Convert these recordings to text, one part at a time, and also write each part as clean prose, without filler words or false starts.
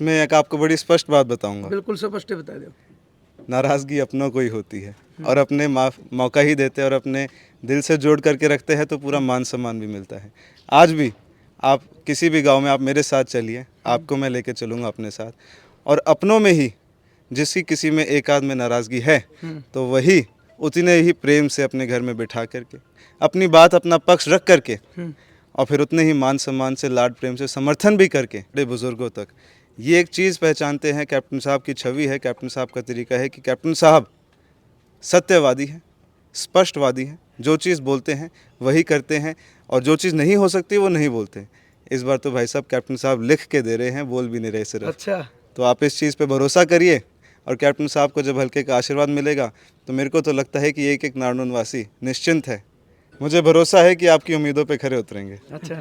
मैं एक आपको बड़ी स्पष्ट बात बताऊंगा। बिल्कुल स्पष्ट बता दो। नाराज़गी अपनों को ही होती है और अपने मौका ही देते हैं और अपने दिल से जोड़ करके रखते हैं तो पूरा मान सम्मान भी मिलता है। आज भी आप किसी भी गांव में आप मेरे साथ चलिए, आपको मैं लेके चलूँगा अपने साथ। और अपनों में ही जिसकी किसी में एक आध में नाराज़गी है तो वही उतने ही प्रेम से अपने घर में बिठा करके अपनी बात अपना पक्ष रख करके और फिर उतने ही मान सम्मान से लाड प्रेम से समर्थन भी करके बड़े बुज़ुर्गों तक ये एक चीज़ पहचानते हैं। कैप्टन साहब की छवि है, कैप्टन साहब का तरीका है कि कैप्टन साहब सत्यवादी हैं, स्पष्टवादी हैं, जो चीज़ बोलते हैं वही करते हैं और जो चीज़ नहीं हो सकती वो नहीं बोलते। इस बार तो भाई साहब कैप्टन साहब लिख के दे रहे हैं, बोल भी नहीं रहे सिर्फ। अच्छा, तो आप इस चीज़ पे भरोसा करिए और कैप्टन साहब को जब हल्के का आशीर्वाद मिलेगा तो मेरे को तो लगता है कि एक एक नारनौल वासी निश्चिंत है। मुझे भरोसा है कि आपकी उम्मीदों पे खरे उतरेंगे। अच्छा।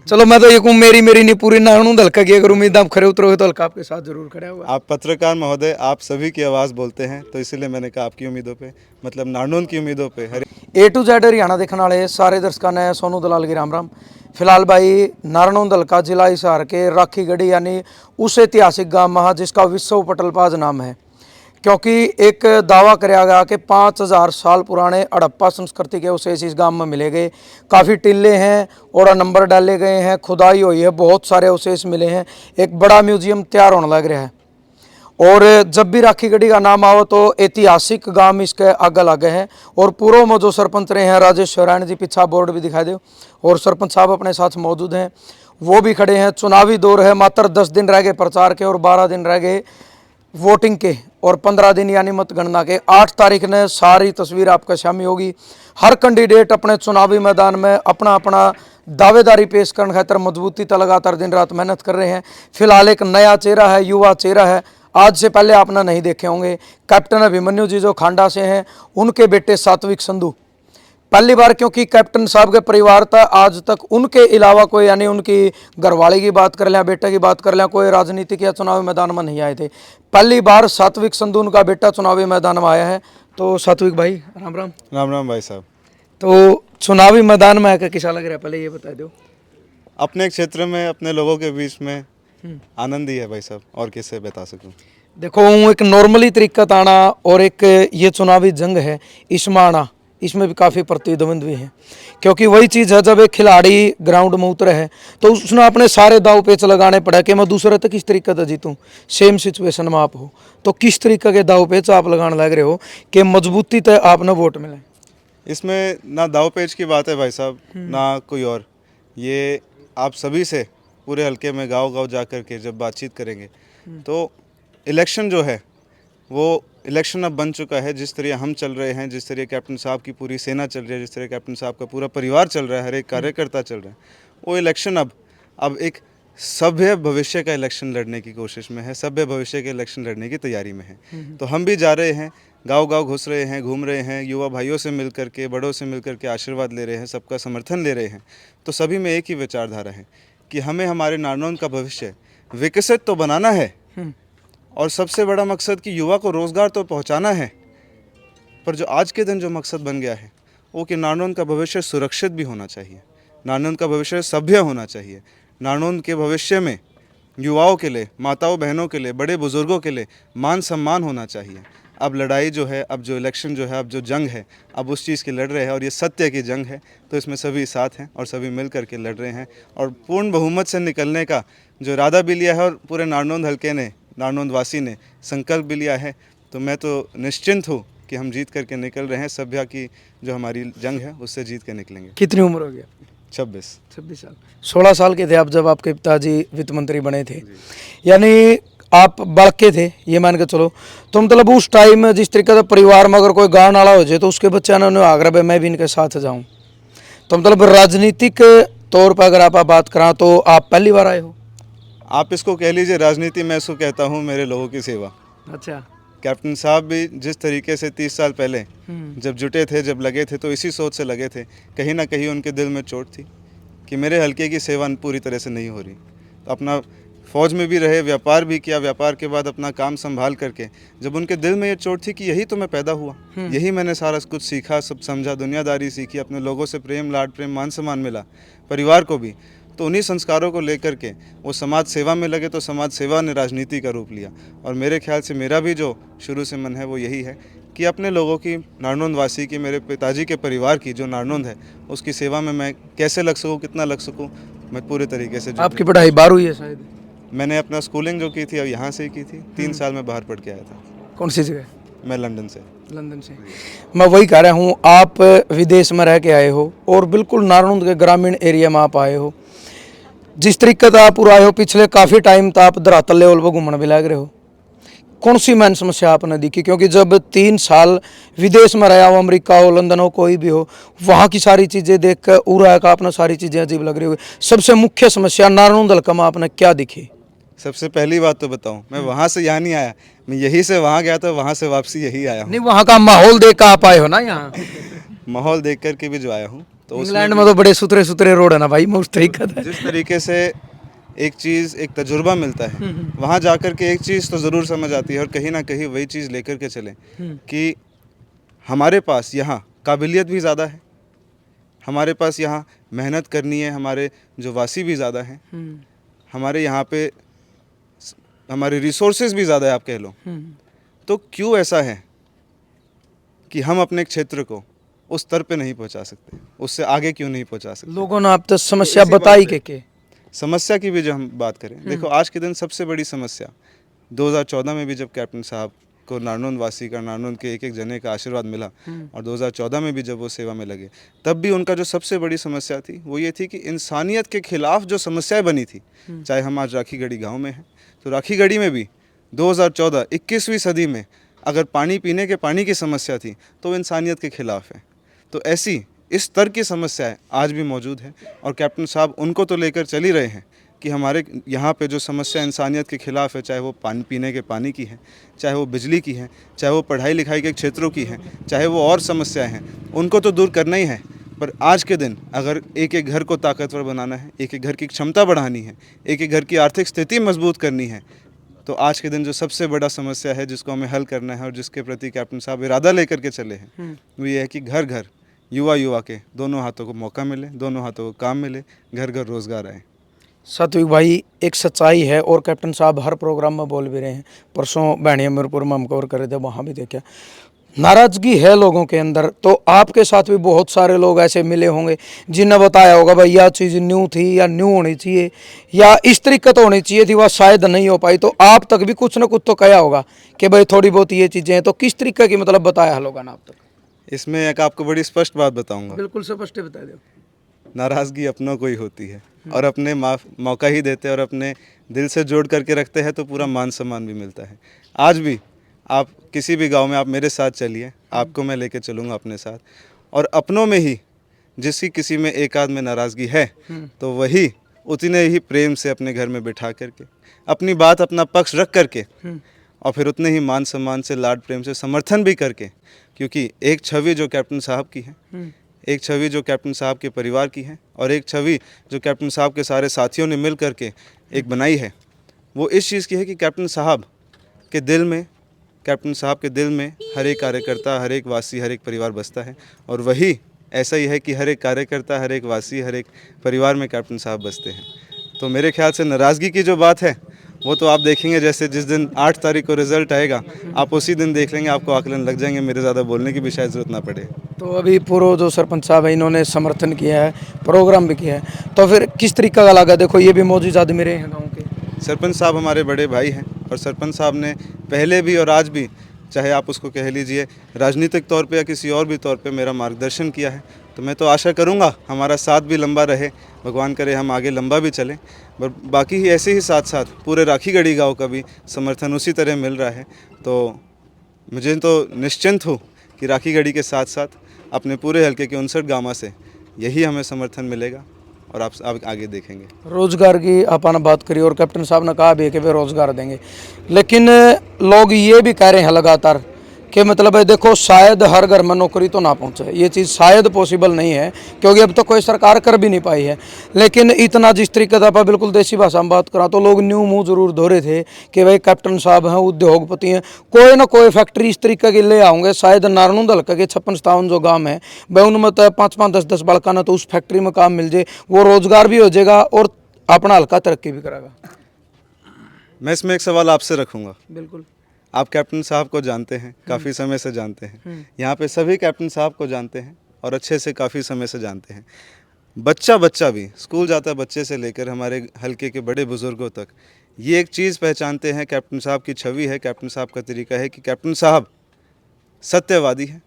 चलो मैं तो ये कहूँ मेरी नहीं पूरी नारायण हल्का की अगर उम्मीद आप खरे उतरोगे तो हल्का आपके साथ जरूर खड़ा होगा। आप पत्रकार महोदय, आप सभी की आवाज़ बोलते हैं तो इसीलिए मैंने कहा आपकी उम्मीदों पे, मतलब नारनौल की उम्मीदों पे। A to Z हरियाणा देखने वाले सारे दर्शकों ने सोनू दलाल की राम राम। फिलहाल भाई नारायण हल्का जिला हिसार के राखी गढ़ी यानी उस ऐतिहासिक गांव महा जिसका विश्व पटलपाज नाम है, क्योंकि एक दावा कराया गया कि 5000 साल पुराने हड़प्पा संस्कृति के अवशेष इस गांव में मिले गए। काफ़ी टिल्ले हैं और नंबर डाले गए हैं, खुदाई हुई है, बहुत सारे अवशेष मिले हैं। एक बड़ा म्यूजियम तैयार होने लग रहा है और जब भी राखी गढ़ी का नाम आओ तो ऐतिहासिक गांव इसके आगे लागे हैं। और पूर्व में जो सरपंच रहे हैं राजेश नारायण जी, पीछा बोर्ड भी दिखाई दो, और सरपंच साहब अपने साथ मौजूद हैं, वो भी खड़े हैं। चुनावी दौर है, मात्र 10 दिन रह गए प्रचार के और 12 दिन रह गए वोटिंग के और 15 दिन यानी मतगणना के। 8 तारीख ने सारी तस्वीर आपका सामने होगी। हर कैंडिडेट अपने चुनावी मैदान में अपना अपना दावेदारी पेश करने खातर मजबूती तो लगातार दिन रात मेहनत कर रहे हैं। फिलहाल एक नया चेहरा है, युवा चेहरा है, आज से पहले आपने नहीं देखे होंगे। कैप्टन अभिमन्यु जी जो खांडा से हैं, उनके बेटे सात्विक संधू पहली बार, क्योंकि कैप्टन साहब के परिवार था आज तक उनके अलावा कोई, यानी उनकी घरवाली की बात कर लें, बेटे की बात कर लें, कोई राजनीतिक या चुनावी मैदान में नहीं आए थे। पहली बार सात्विक संधू उनका बेटा चुनावी मैदान में आया है। तो सात्विक भाई राम राम। राम राम भाई साहब। तो चुनावी मैदान में आकर कैसा लग रहा है, पहले ये बता दो। अपने क्षेत्र में अपने लोगों के बीच में आनंद ही है भाई साहब, और किससे बता सकूं। देखो एक नॉर्मली तरीका आना और एक ये चुनावी जंग है इसमें आना, इसमें भी काफ़ी प्रतिद्वंद भी है। क्योंकि वही चीज़ है, जब एक खिलाड़ी ग्राउंड में उतरे है तो उसने अपने सारे दाव पेच लगाने पड़ा कि मैं दूसरे तक किस तरीके से जीतूं। सेम सिचुएशन में आप हो तो किस तरीके के दाव पेच आप लगाने लग रहे हो कि मजबूती तय आपने वोट मिले। इसमें ना दाव पेच की बात है भाई साहब, ना कोई और। ये आप सभी से पूरे हलके में गांव-गांव जा कर के जब बातचीत करेंगे तो इलेक्शन जो है वो इलेक्शन अब बन चुका है। जिस तरह हम चल रहे हैं, जिस तरह कैप्टन साहब की पूरी सेना चल रही है, जिस तरह कैप्टन साहब का पूरा परिवार चल रहा है, हर एक कार्यकर्ता चल रहा है, वो इलेक्शन अब एक सभ्य भविष्य का इलेक्शन लड़ने की कोशिश में है, सभ्य भविष्य के इलेक्शन लड़ने की तैयारी में है। तो हम भी जा रहे हैं, गांव-गांव घुस रहे हैं, घूम रहे हैं, युवा भाइयों से मिल करके, बड़ों से मिल करके आशीर्वाद ले रहे हैं, सबका समर्थन ले रहे हैं। तो सभी में एक ही विचारधारा है कि हमें हमारे नारनौल का भविष्य विकसित तो बनाना है और सबसे बड़ा मकसद कि युवा को रोज़गार तो पहुंचाना है। पर जो आज के दिन जो मकसद बन गया है वो कि नारनौल का भविष्य सुरक्षित भी होना चाहिए, नारनौल का भविष्य सभ्य होना चाहिए, नारनौल के भविष्य में युवाओं के लिए, माताओं बहनों के लिए, बड़े बुज़ुर्गों के लिए मान सम्मान होना चाहिए। अब लड़ाई जो है, अब जो इलेक्शन जो है, अब जो जंग है, अब उस चीज़ की लड़ रहे हैं और ये सत्य की जंग है। तो इसमें सभी साथ हैं और सभी मिल कर के लड़ रहे हैं और पूर्ण बहुमत से निकलने का जो इरादा भी लिया है और पूरे नारनौल हल्के ने, नारनौल वासी ने संकल्प भी लिया है। तो मैं तो निश्चिंत हूँ कि हम जीत करके निकल रहे हैं। सभ्य की जो हमारी जंग है उससे जीत के निकलेंगे। कितनी उम्र हो गई? 26 साल। 16 साल के थे आप जब आपके पिताजी वित्त मंत्री बने थे, यानी आप बड़के थे ये मान के चलो। तो मतलब उस टाइम में जिस तरीके से परिवार में अगर कोई गाँव नाला हो जाए तो उसके बच्चे ने आग्रह है मैं भी इनके साथ जाऊँ। तो मतलब राजनीतिक तौर पर अगर आप बात करा तो आप पहली बार आए हो? आप इसको कह लीजिए राजनीति, मैं इसको कहता हूँ मेरे लोगों की सेवा। अच्छा। कैप्टन साहब भी जिस तरीके से 30 साल पहले जब जुटे थे, जब लगे थे, तो इसी सोच से लगे थे। कहीं ना कहीं उनके दिल में चोट थी कि मेरे हलके की सेवा पूरी तरह से नहीं हो रही। तो अपना फौज में भी रहे, व्यापार भी किया, व्यापार के बाद अपना काम संभाल करके जब उनके दिल में ये चोट थी कि यही तो मैं पैदा हुआ, यही मैंने सारा कुछ सीखा, सब समझा, दुनियादारी सीखी, अपने लोगों से प्रेम, लाड प्रेम, मान सम्मान मिला, परिवार को भी। तो उन्हीं संस्कारों को लेकर के वो समाज सेवा में लगे, तो समाज सेवा ने राजनीति का रूप लिया। और मेरे ख्याल से मेरा भी जो शुरू से मन है वो यही है कि अपने लोगों की, नारनौंद वासी की, मेरे पिताजी के परिवार की जो नारनौंद है उसकी सेवा में मैं कैसे लग सकूँ, कितना लग सकूँ, मैं पूरे तरीके से आपकी पढ़ाई 12 हुई है शायद? मैंने अपना स्कूलिंग जो की थी अब यहाँ से ही की थी। 3 साल में बाहर पढ़ के आया था। कौन सी जगह? मैं लंदन से। लंदन से। मैं वही कह रहा हूँ, आप विदेश में रह के आए हो और बिल्कुल नारनौंद के ग्रामीण एरिया में आप आए हो। जिस तरीके से आप पूरा आए हो, पिछले काफ़ी टाइम तो आप धरातल लेवल पर घूमने भी लग रहे हो। कौन सी मैन समस्या आपने दिखी? क्योंकि जब 3 साल विदेश में रहा हो, अमेरिका हो, लंदन हो, कोई भी हो, वहाँ की सारी चीज़ें देख कर उरा का आपने सारी चीज़ें अजीब लग रही होगी। सबसे मुख्य समस्या नारनौंद हल्का में आपने क्या दिखी? सबसे पहली बात तो बताऊं, मैं वहाँ से यहाँ नहीं आया, मैं यहीं से वहाँ गया था, वहाँ से वापसी यही आया हूँ। नहीं, वहाँ का माहौल देख कर आप आए हो ना यहाँ? माहौल देख कर के भी जो आया हूँ, तो इंग्लैंड में तो बड़े सुथरे सुथरे रोड है ना भाई, मैं उस तरीके से जिस तरीके से एक चीज़, एक तजुर्बा मिलता है, वहाँ जाकर के एक चीज़ तो ज़रूर समझ आती है, और कहीं ना कहीं वही चीज़ लेकर के चलें कि हमारे पास यहाँ काबिलियत भी ज़्यादा है, हमारे पास यहाँ मेहनत करनी है, हमारे जो वासी भी ज़्यादा हैं, हमारे यहाँ पे हमारे रिसोर्सेज भी ज़्यादा है, आप कह लो। तो क्यों ऐसा है कि हम अपने क्षेत्र को उस स्तर पे नहीं पहुंचा सकते, उससे आगे क्यों नहीं पहुंचा सकते? लोगों ने आप तो समस्या बताई के समस्या की भी जो हम बात करें, देखो आज के दिन सबसे बड़ी समस्या 2014 में भी जब कैप्टन साहब को नारनौंद वासी का, नारनौंद के एक एक जने का आशीर्वाद मिला, और 2014 में भी जब वो सेवा में लगे, तब भी उनका जो सबसे बड़ी समस्या थी वो ये थी कि इंसानियत के खिलाफ जो समस्याएं बनी थी, चाहे हम आज राखीगढ़ी गांव में हैं, तो राखीगढ़ी में भी 2014 21वीं सदी में अगर पानी पीने के पानी की समस्या थी तो वो इंसानियत के खिलाफ है। तो ऐसी इस स्तर की समस्याएं आज भी मौजूद है, और कैप्टन साहब उनको तो लेकर चल ही रहे हैं कि हमारे यहाँ पे जो समस्या इंसानियत के खिलाफ है, चाहे वो पानी पीने के पानी की है, चाहे वो बिजली की है, चाहे वो पढ़ाई लिखाई के क्षेत्रों की है, चाहे वो और समस्याएं हैं, उनको तो दूर करना ही है। पर आज के दिन अगर एक एक घर को ताकतवर बनाना है, एक एक घर की क्षमता बढ़ानी है, एक एक घर की आर्थिक स्थिति मजबूत करनी है, तो आज के दिन जो सबसे बड़ा समस्या है जिसको हमें हल करना है और जिसके प्रति कैप्टन साहब इरादा लेकर के चले हैं, वो ये है कि घर घर युवा युवा के दोनों हाथों को मौका मिले, दोनों हाथों को काम मिले, घर घर रोजगार आए। सात्विक भाई, एक सच्चाई है और कैप्टन साहब हर प्रोग्राम में बोल भी रहे हैं। परसों बैणिया मीरपुर में हम कवर कर रहे थे, वहाँ भी देखा नाराजगी है लोगों के अंदर। तो आपके साथ भी बहुत सारे लोग ऐसे मिले होंगे जिन्हें बताया होगा भाई यह चीज़ न्यू थी या न्यू होनी चाहिए या इस तरीके तो होनी चाहिए थी, वह शायद नहीं हो पाई। तो आप तक भी कुछ ना कुछ तो कहा होगा कि भाई थोड़ी बहुत ये चीज़ें हैं, तो किस तरीके की मतलब बताया होगा ना आप तक? इसमें एक आपको बड़ी स्पष्ट बात बताऊंगा। बिल्कुल स्पष्ट बता दो। नाराज़गी अपनों को ही होती है, और अपने मौका ही देते हैं और अपने दिल से जोड़ करके रखते हैं तो पूरा मान सम्मान भी मिलता है। आज भी आप किसी भी गांव में आप मेरे साथ चलिए, आपको मैं लेके चलूँगा अपने साथ, और अपनों में ही जिसकी किसी में एक आध में नाराज़गी है तो वही उतने ही प्रेम से अपने घर में बिठा करके अपनी बात, अपना पक्ष रख करके, और फिर उतने ही मान सम्मान से, लाड प्रेम से समर्थन भी करके, क्योंकि एक छवि जो कैप्टन साहब की है, एक छवि जो कैप्टन साहब के परिवार की है, और एक छवि जो कैप्टन साहब के सारे साथियों ने मिल करके एक बनाई है, वो इस चीज़ की है कि कैप्टन साहब के दिल में, कैप्टन साहब के दिल में हर एक कार्यकर्ता, हर एक वासी, हर एक परिवार बसता है, और वही ऐसा ही है कि हर एक कार्यकर्ता, हर एक वासी, हर एक परिवार में कैप्टन साहब बसते हैं। तो मेरे ख्याल से नाराज़गी की जो बात है वो तो आप देखेंगे, जैसे जिस दिन 8 तारीख को रिजल्ट आएगा आप उसी दिन देख लेंगे, आपको आकलन लग जाएंगे, मेरे ज़्यादा बोलने की भी शायद ज़रूरत ना पड़े। तो अभी पूर्व जो सरपंच साहब है इन्होंने समर्थन किया है, प्रोग्राम भी किया है, तो फिर किस तरीका का लगा? देखो ये भी मौजूद आदमी रहे हैं गाँव के। सरपंच साहब हमारे बड़े भाई हैं, और सरपंच साहब ने पहले भी और आज भी, चाहे आप उसको कह लीजिए राजनीतिक तौर पे या किसी और भी तौर पे, मेरा मार्गदर्शन किया है। तो मैं तो आशा करूँगा हमारा साथ भी लंबा रहे, भगवान करे हम आगे लंबा भी चलें। पर बाकी ही ऐसे ही साथ साथ पूरे राखीगढ़ी गांव का भी समर्थन उसी तरह मिल रहा है। तो मुझे तो निश्चिंत हूँ कि राखीगढ़ी के साथ साथ अपने पूरे हल्के के 59 गाँव से यही हमें समर्थन मिलेगा, और आप आगे देखेंगे। रोजगार की अपन बात करी और कैप्टन साहब ने कहा भी है कि वे रोजगार देंगे, लेकिन लोग ये भी कह रहे हैं लगातार कि मतलब है देखो शायद हर घर में नौकरी तो ना पहुंचे, ये चीज़ शायद पॉसिबल नहीं है क्योंकि अब तो कोई सरकार कर भी नहीं पाई है। लेकिन इतना जिस तरीके से आप बिल्कुल देसी भाषा में बात करा तो लोग न्यू मुंह जरूर धो रहे थे कि भाई कैप्टन साहब हैं, उद्योगपति हैं, कोई ना कोई फैक्ट्री इस तरीके की ले आऊँगे। शायद नारनूंद हल्का के 56-57 जो गाँव है भाई उनमें तो 5-5 10-10 बड़का ना तो उस फैक्ट्री में काम मिल जाए, वो रोजगार भी हो जाएगा और अपना हल्का तरक्की भी करेगा। मैं इसमें एक सवाल आपसे रखूँगा। बिल्कुल। आप कैप्टन साहब को जानते हैं, काफ़ी समय से जानते हैं, यहाँ पे सभी कैप्टन साहब को जानते हैं और अच्छे से काफ़ी समय से जानते हैं। बच्चा भी स्कूल जाता है, बच्चे से लेकर हमारे हल्के के बड़े बुज़ुर्गों तक ये एक चीज़ पहचानते हैं, कैप्टन साहब की छवि है, कैप्टन साहब का तरीका है कि कैप्टन साहब सत्यवादी हैं,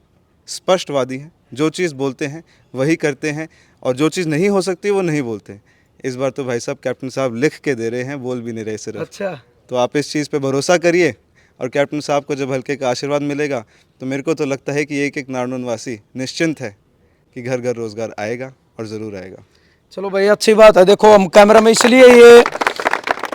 स्पष्टवादी हैं, जो चीज़ बोलते हैं वही करते हैं और जो चीज़ नहीं हो सकती वो नहीं बोलते। इस बार तो भाई साहब कैप्टन साहब लिख के दे रहे हैं, बोल भी नहीं रहे सिर्फ। अच्छा, तो आप इस चीज़ पे भरोसा करिए और कैप्टन साहब को जब हल्के का आशीर्वाद मिलेगा तो मेरे को तो लगता है कि एक नारनूंद वासी निश्चिंत है कि घर घर रोज़गार आएगा और ज़रूर आएगा। चलो भाई अच्छी बात है। देखो हम कैमरा में इसलिए ये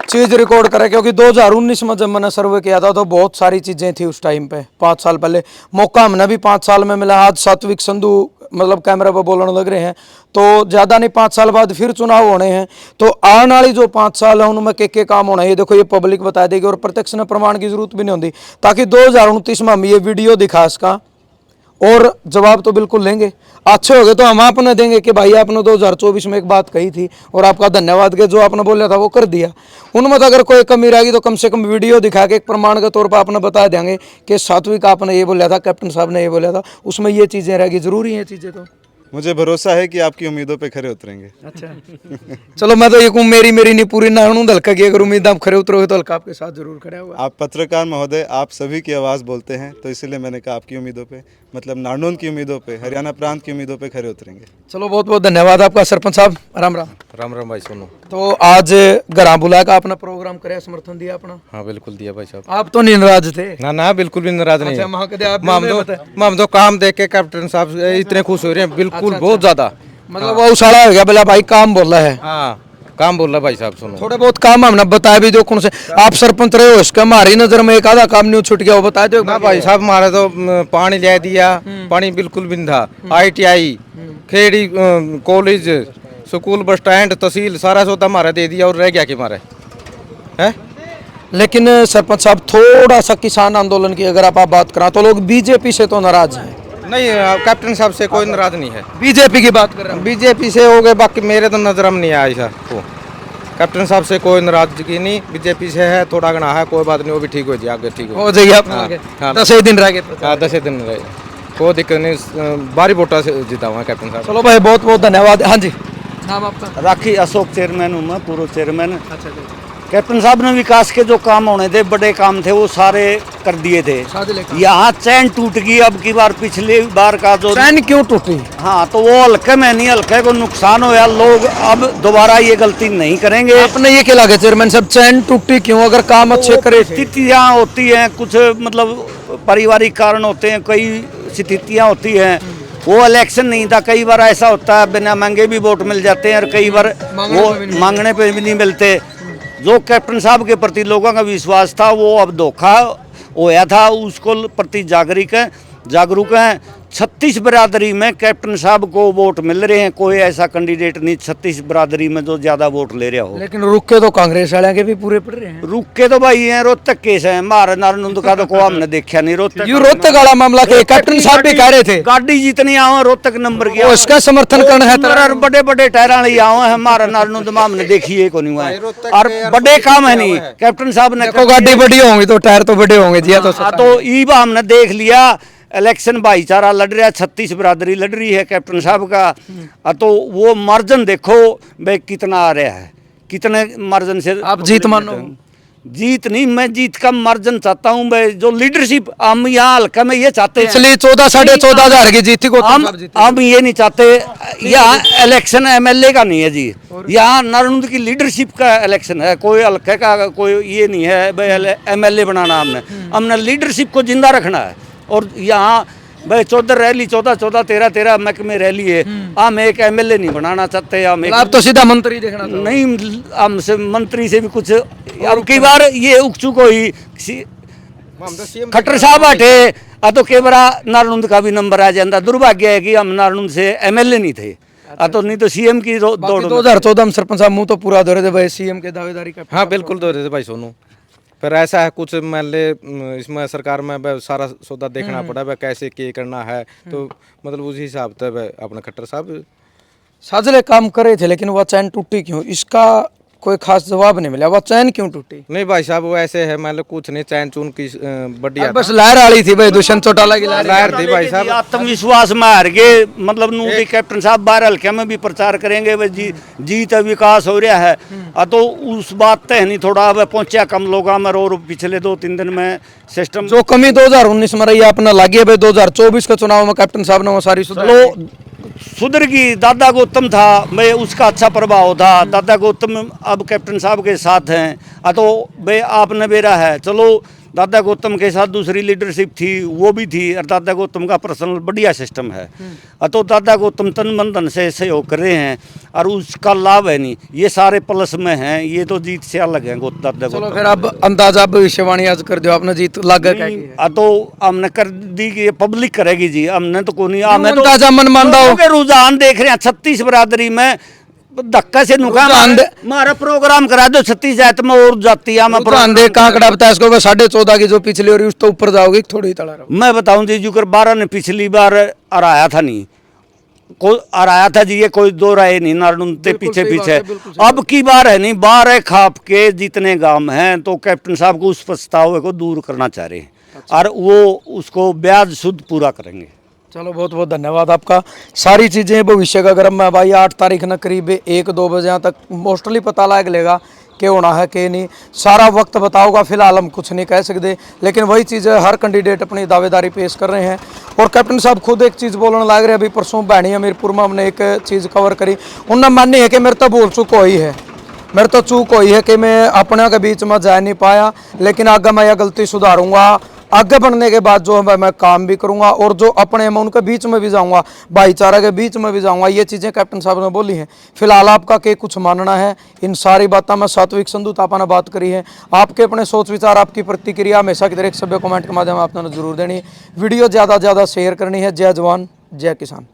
चीज़ रिकॉर्ड करें क्योंकि 2019 में जब मैंने सर्वे किया था तो बहुत सारी चीज़ें थी उस टाइम पे, 5 साल पहले। मौका हमने भी 5 साल में मिला। आज सात्विक संधू मतलब कैमरा पर बोलने लग रहे हैं तो ज़्यादा नहीं, 5 साल बाद फिर चुनाव होने हैं। तो आने वाली जो 5 साल है उनमें के काम होना है, ये देखो ये पब्लिक बता देगी और प्रत्यक्ष ने प्रमाण की जरूरत भी नहीं होती, ताकि 2029 में हम ये वीडियो दिखा इसका और जवाब तो बिल्कुल लेंगे। अच्छे हो गए तो हम आपने देंगे कि भाई आपने 2024 में एक बात कही थी और आपका धन्यवाद कि जो आपने बोला था वो कर दिया। उनमें तो अगर कोई कमी रहेगी तो कम से कम वीडियो दिखा के एक प्रमाण के तौर पर आपने बता देंगे कि सात्विक आपने ये बोला था, कैप्टन साहब ने ये बोला था, उसमें ये चीज़ें रहेगी। जरूरी हैं चीज़ें तो। मुझे भरोसा है कि आपकी उम्मीदों पे खरे उतरेंगे। अच्छा चलो मैं तो ये कहूँ मेरी नहीं पूरी नारनूंद हल्का की अगर उम्मीद आप खरे उतरोगे तो हल्का आपके साथ जरूर खड़ा होगा। आप पत्रकार महोदय, आप सभी की आवाज़ बोलते हैं तो इसलिए मैंने कहा आपकी उम्मीदों पे, मतलब नारनूंद की उम्मीदों पे, हरियाणा प्रांत की उम्मीदों पे खरे उतरेंगे। चलो बहुत बहुत धन्यवाद आपका सरपंच साहब। राम राम। राम राम भाई सोनू। तो आज घरा बुला का अपना प्रोग्राम करे, समर्थन दिया अपना। हाँ बिल्कुल दिया भाई साहब। आप तो नहीं नाराज थे? ना ना बिल्कुल भी नाराज नहीं। अच्छा, वहाँ कदे आप हम तो काम देख के कैप्टन साहब इतने खुश हो रहे हैं, बिल्कुल बहुत ज्यादा। मतलब वो उछाला हो गया बोला भाई काम बोल रहा है। हाँ काम बोल रहा भाई साहब सुनो। थोड़े बहुत काम हमने बताया भी दो कौन से आप सरपंच रहे हो, इसका हमारी नजर में एक आधा काम नहीं छूट गया वो बता दो। ना भाई साहब हमारा तो पानी ले दिया, पानी बिल्कुल भी नहीं था। ITI Kheri college school bus stand तहसील सारा सौदा हमारा दे दिया और रह गया कि हमारे है। लेकिन सरपंच साहब थोड़ा सा किसान आंदोलन की अगर आप बात करा तो लोग बीजेपी से तो नाराज हैं। नहीं कैप्टन साहब से कोई नाराज नहीं है। बीजेपी की बात कर रहे हैं। बीजेपी से हो गए, बाकी मेरे तो नजर में नहीं आया ऐसा। कैप्टन साहब से कोई नाराजगी नहीं, बीजेपी से है थोड़ा घना है, कोई बात नहीं, वो भी ठीक हो जाए, आगे ठीक हो जाएगी। आप हाँ 10 दिन रह गए। हाँ 10 दिन रहे, कोई दिक्कत नहीं, बारी वोटा से जीता हुआ कैप्टन साहब। चलो भाई बहुत बहुत धन्यवाद। हाँ जी नाम आपका? राखी अशोक चेयरमैन हूँ मैं, पूर्व चेयरमैन। अच्छा कैप्टन साहब ने विकास के जो काम होने थे, बड़े काम थे, वो सारे कर दिए थे। यहाँ चैन टूट गई अब की बार, पिछली बार का जो चैन क्यों टूटी? हाँ तो वो हल्के में नहीं, हल्के को नुकसान होया, लोग अब दोबारा ये गलती नहीं करेंगे। आपने ये क्या लगा चेयरमैन साहब चैन टूटी क्यों? अगर काम अच्छे करे थे। स्थितियाँ होती हैं कुछ, मतलब पारिवारिक कारण होते हैं, कई स्थितियाँ होती हैं। वो इलेक्शन नहीं था, कई बार ऐसा होता है बिना मांगे भी वोट मिल जाते हैं और कई बार वो मांगने पे भी नहीं मिलते। जो कैप्टन साहब के प्रति लोगों का विश्वास था वो अब धोखा होया था, उसको प्रति जागरूक हैं। 36 बरादरी में कैप्टन साहब को वोट मिल रहे हैं, कोई ऐसा कैंडिडेट नहीं 36 बरादरी में जो ज्यादा वोट ले रहा हो। लेकिन रुक के तो कांग्रेस वाले के भी पूरे पड़ रहे हैं। रुक के तो भाई हैं, रोहतक केस है, मार नारनूंद का तो को हमने देखा नहीं। रोहतक वाला मामला के कैप्टन साहब भी कह रहे थे गाड़ी जितनी आओ रोहतक नंबर की, उसका समर्थन करना है। बड़े बड़े टायरा ले आओ है, हमारा नारनूंद में हमने देखी है को नहीं हुआ है और बड़े काम है नहीं। कैप्टन साहब ने गाड़ी बड़ी होंगी तो टायर तो बड़े होंगे जी। तो ईब हमने देख लिया, इलेक्शन भाईचारा लड़ रहा है, 36 बरादरी लड़ रही है कैप्टन साहब का। तो वो मार्जिन देखो भाई कितना आ रहा है, कितने मार्जिन से आप जीत मानो? जीत नहीं, मैं जीत का मार्जिन चाहता हूँ भाई। जो लीडरशिप हम यहाँ हल्का में ये चाहते हैं, इसलिए 14-14.5 की जीती को हम ये नहीं चाहते। यहाँ इलेक्शन MLA का नहीं है जी, यहाँ नारनूंद की लीडरशिप का इलेक्शन है, कोई हल्के का कोई ये नहीं है भाई MLA बनाना। हमने लीडरशिप को जिंदा रखना है। और यहाँ भाई 14 रैली 14 13 महकमे रैली है, हम एक MLA नहीं बनाना चाहते। हम आप तो सीधा मंत्री देखना नहीं, हमसे मंत्री से भी कुछ अब कई बार ये उकचुक हुई। खट्टर साहब हटे, तो कई बार नारनूंद का भी नंबर आ जाता। दुर्भाग्य है कि हम नारनूंद से एमएलए नहीं थे, तो नहीं तो सीएम की दौड़ में। 2014 में सरपंच साहब मुंह तो पूरा दौरे थे भाई, सीएम के दावेदारी का। हाँ बिल्कुल दो रहे थे भाई सोनू। फिर ऐसा है कुछ मान ले इसमें सरकार में भाई सारा सौदा देखना पड़ा भाई, कैसे क्या करना है, तो मतलब उसी हिसाब से भाई अपने खट्टर साहब साजले काम करे थे, लेकिन वह चैन टूटी क्यों, इसका कोई खास जवाब नहीं मिला। वह चैन क्यों टूटी? नहीं भाई साहब वो ऐसे है मान लो कुछ नहीं, चैन चून की बढ़िया बस लहर वाली थी भाई, दुष्यंत चौटाला की लहर थी भाई साहब। आत्मविश्वास में हार गए, मतलब नू भी कैप्टन साहब बाहर हल्के में भी प्रचार करेंगे भाई जीत विकास हो रहा है। तो उस बात तय नहीं, थोड़ा अब पहुंचा कम लोग में, और पिछले 2-3 दिन में सिस्टम जो कमी 2019 में रही अपना लागी भाई, 2024 के चुनाव में कैप्टन साहब ने वो सारी सुधर की। दादा गौतम था भाई, उसका अच्छा प्रभाव था। दादा गौतम अब कैप्टन साहब के साथ हैं, तो भाई आपने बेरा है, चलो दादा गौतम के साथ दूसरी लीडरशिप थी, वो भी थी, और दादा गौतम का पर्सनल बढ़िया सिस्टम है। तो दादा गौतम तन मन धन से सहयोग कर रहे हैं, और उसका लाभ है नहीं, ये सारे प्लस में हैं, ये तो जीत से अलग है दादा चलो गौतम। फिर अब अंदाजा भविष्यवाणी आज कर दो, आपने जीत लागा क्या की है? तो हमने कर दी कि ये पब्लिक करेगी जी, हमने तो कोई नहीं। हमें तो अंदाजा मन मानदा हो लोगों के रुझान देख रहे हैं 36 बरादरी में, धक्का से नुका हमारा प्रोग्राम करा दो 36 जात में और जाती है। मैं प्रोग्राम दे कांकड़ा बताया इसको 14.5 की जो पिछली और उस तो ऊपर जाओगे थोड़ी तड़ा रहो। मैं बताऊं जी, जुकर 12 ने पिछली बार हराया था, नहीं कोई हराया था जी, ये कोई दो राय नहीं, नारनूंद पीछे पीछे। अब की बार है नहीं, 12 खाप के जितने गांव हैं, तो कैप्टन साहब को उस पछतावे को दूर करना चाह रहे हैं, और वो उसको ब्याज शुद्ध पूरा करेंगे। चलो बहुत बहुत धन्यवाद आपका। सारी चीज़ें भविष्य का अगर मैं भाई 8 तारीख न करीब 1-2 बजे तक मोस्टली पता लग लेगा कि होना है कि नहीं, सारा वक्त बताओगा। फिलहाल हम कुछ नहीं कह सकते, लेकिन वही चीज़ हर कैंडिडेट अपनी दावेदारी पेश कर रहे हैं। और कैप्टन साहब खुद एक चीज़ बोलने लग रहे हैं। अभी परसों बहनी हमीरपुर में हमने एक चीज़ कवर करी, उनने मानी है कि मेरे तो भूल चूक हुई है, मेरे तो चूक हुई है कि मैं अपने के बीच में जा नहीं पाया, लेकिन आगे मैं यह गलती सुधारूंगा। आगे बढ़ने के बाद जो है मैं काम भी करूंगा, और जो अपने मैं उनके बीच में भी जाऊंगा, भाईचारा के बीच में भी जाऊंगा। ये चीज़ें कैप्टन साहब ने बोली हैं। फिलहाल आपका के कुछ मानना है इन सारी बातों में? सात्विक संधू तापा ने बात करी है। आपके अपने सोच विचार, आपकी प्रतिक्रिया हमेशा की तरह एक सभ्य कमेंट के माध्यम आपने जरूर देनी। वीडियो ज़्यादा से ज़्यादा शेयर करनी है। जय जवान जय किसान।